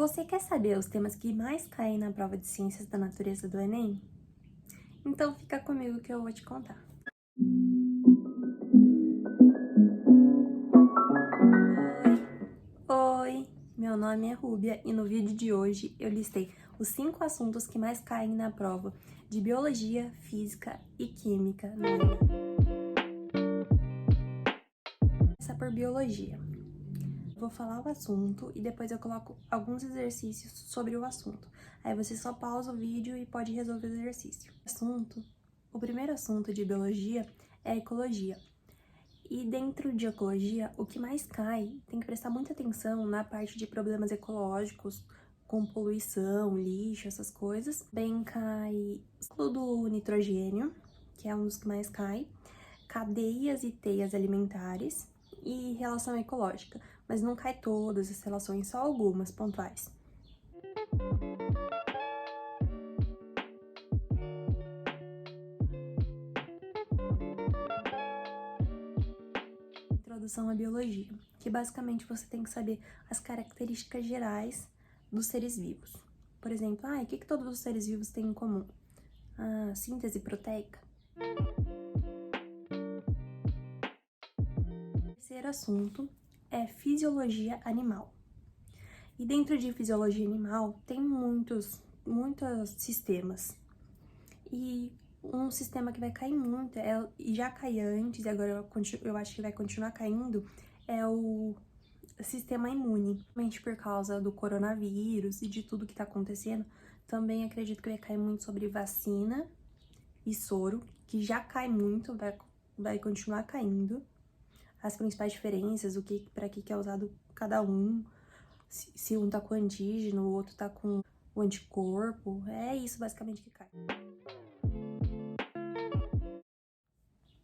Você quer saber os temas que mais caem na prova de Ciências da Natureza do Enem? Então fica comigo que eu vou te contar. Oi, meu nome é Rúbia e no vídeo de hoje eu listei os 5 assuntos que mais caem na prova de Biologia, Física e Química no Enem. Começa por Biologia. Vou falar o assunto e depois eu coloco alguns exercícios sobre o assunto. Aí você só pausa o vídeo e pode resolver o exercício. O primeiro assunto de biologia é a ecologia. E dentro de ecologia, o que mais cai, tem que prestar muita atenção na parte de problemas ecológicos, com poluição, lixo, essas coisas. Bem cai o ciclo do nitrogênio, que é um dos que mais cai, cadeias e teias alimentares e relação ecológica, mas não cai todas as relações, só algumas pontuais. Introdução à biologia, que basicamente você tem que saber as características gerais dos seres vivos. Por exemplo, o que todos os seres vivos têm em comum? A síntese proteica. O terceiro assunto é fisiologia animal. E dentro de fisiologia animal tem muitos sistemas. E um sistema que vai cair muito, e já caía antes, e agora eu acho que vai continuar caindo, é o sistema imune. Principalmente por causa do coronavírus e de tudo que tá acontecendo, também acredito que vai cair muito sobre vacina e soro, que já cai muito, vai continuar caindo. As principais diferenças, para que é usado cada um, se um tá com antígeno, o outro tá com o anticorpo, é isso basicamente que cai.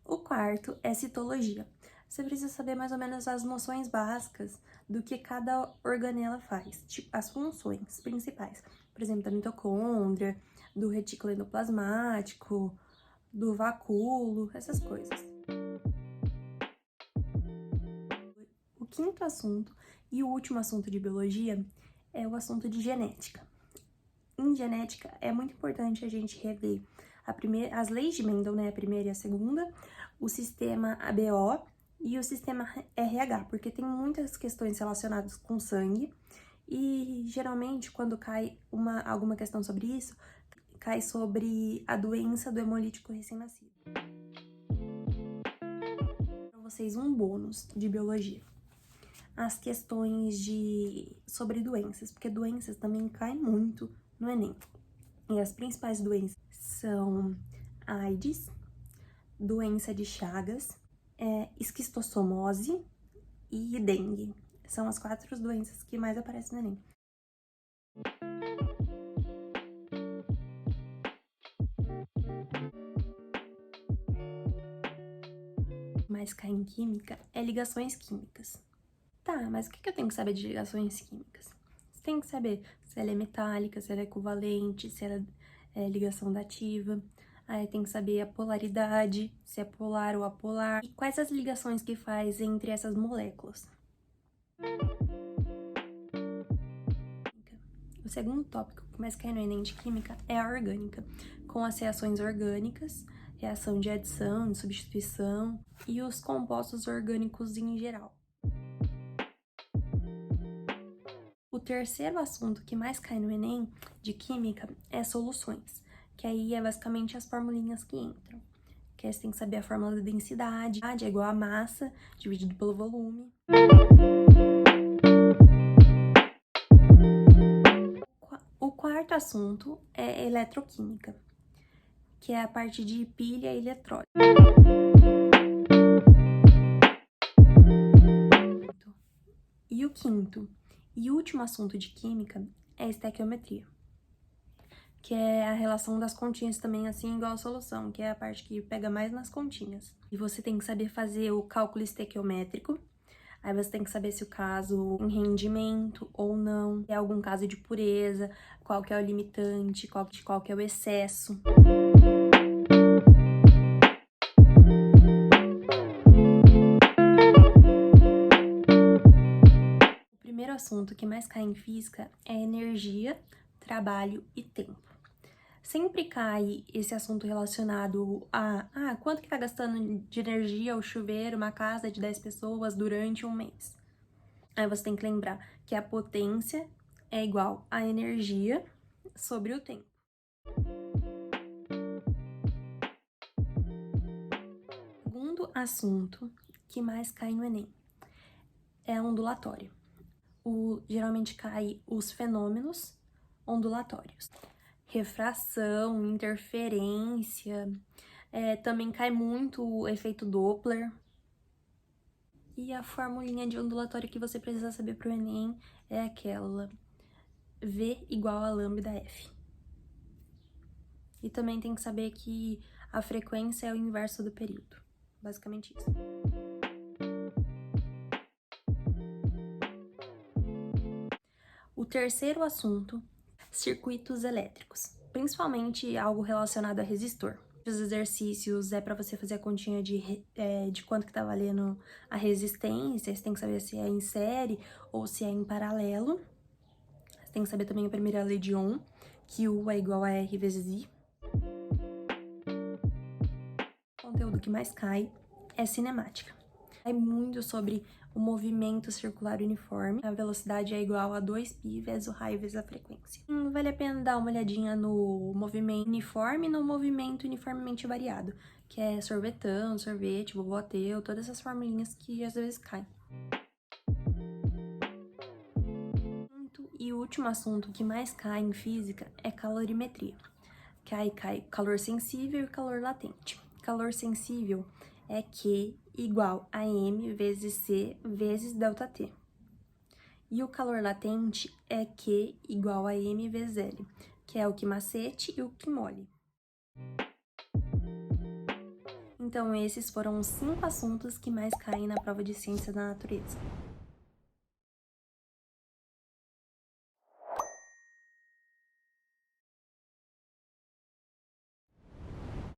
O quarto é citologia. Você precisa saber mais ou menos as noções básicas do que cada organela faz, tipo as funções principais. Por exemplo, da mitocôndria, do retículo endoplasmático, do vacúolo, essas coisas. O quinto assunto e o último assunto de biologia é o assunto de genética. Em genética, é muito importante a gente rever as leis de Mendel, né, a primeira e a segunda, o sistema ABO e o sistema RH, porque tem muitas questões relacionadas com sangue e geralmente quando cai alguma questão sobre isso, cai sobre a doença do hemolítico recém-nascido. Para vocês um bônus de biologia. As questões sobre doenças, porque doenças também caem muito no Enem. E as principais doenças são AIDS, doença de Chagas, esquistossomose e dengue. São as 4 doenças que mais aparecem no Enem. Mas cai em química é ligações químicas. Tá, mas o que eu tenho que saber de ligações químicas? Você tem que saber se ela é metálica, se ela é covalente, se ela é ligação dativa. Aí tem que saber a polaridade, se é polar ou apolar. E quais as ligações que faz entre essas moléculas. O segundo tópico que mais cai no Enem de Química é a orgânica, com as reações orgânicas, reação de adição, de substituição e os compostos orgânicos em geral. O terceiro assunto que mais cai no Enem de Química é soluções, que aí é basicamente as formulinhas que entram. Que aí você tem que saber a fórmula da densidade, é igual a massa dividido pelo volume. O quarto assunto é eletroquímica, que é a parte de pilha e eletrólise. E o quinto e último assunto de química é a estequiometria, que é a relação das continhas também, assim igual a solução, que é a parte que pega mais nas continhas. E você tem que saber fazer o cálculo estequiométrico, aí você tem que saber se o caso em rendimento ou não, se é algum caso de pureza, qual que é o limitante, qual que é o excesso. O primeiro assunto que mais cai em física é energia, trabalho e tempo. Sempre cai esse assunto relacionado a quanto que tá gastando de energia o chuveiro, uma casa de 10 pessoas durante um mês. Aí você tem que lembrar que a potência é igual à energia sobre o tempo. Segundo assunto que mais cai no Enem é ondulatório. Geralmente cai os fenômenos ondulatórios. Refração, interferência, também cai muito o efeito Doppler. E a formulinha de ondulatório que você precisa saber para o Enem é aquela V igual a lambda F. E também tem que saber que a frequência é o inverso do período. Basicamente isso. O terceiro assunto, circuitos elétricos, principalmente algo relacionado a resistor. Os exercícios é para você fazer a continha de quanto que tá valendo a resistência, você tem que saber se é em série ou se é em paralelo. Você tem que saber também a primeira lei de Ohm, que U é igual a R vezes I. O conteúdo que mais cai é cinemática. É muito sobre o movimento circular uniforme. A velocidade é igual a 2π vezes o raio vezes a frequência. Vale a pena dar uma olhadinha no movimento uniforme e no movimento uniformemente variado, que é sorvetão, sorvete, vovô-ateu, todas essas formulinhas que às vezes caem. E o último assunto que mais cai em física é calorimetria, que aí cai calor sensível e calor latente. Calor sensível é Q igual a M vezes C vezes ΔT. E o calor latente é Q igual a M vezes L, que é o que macete e o que mole. Então, esses foram os 5 assuntos que mais caem na prova de ciência da natureza.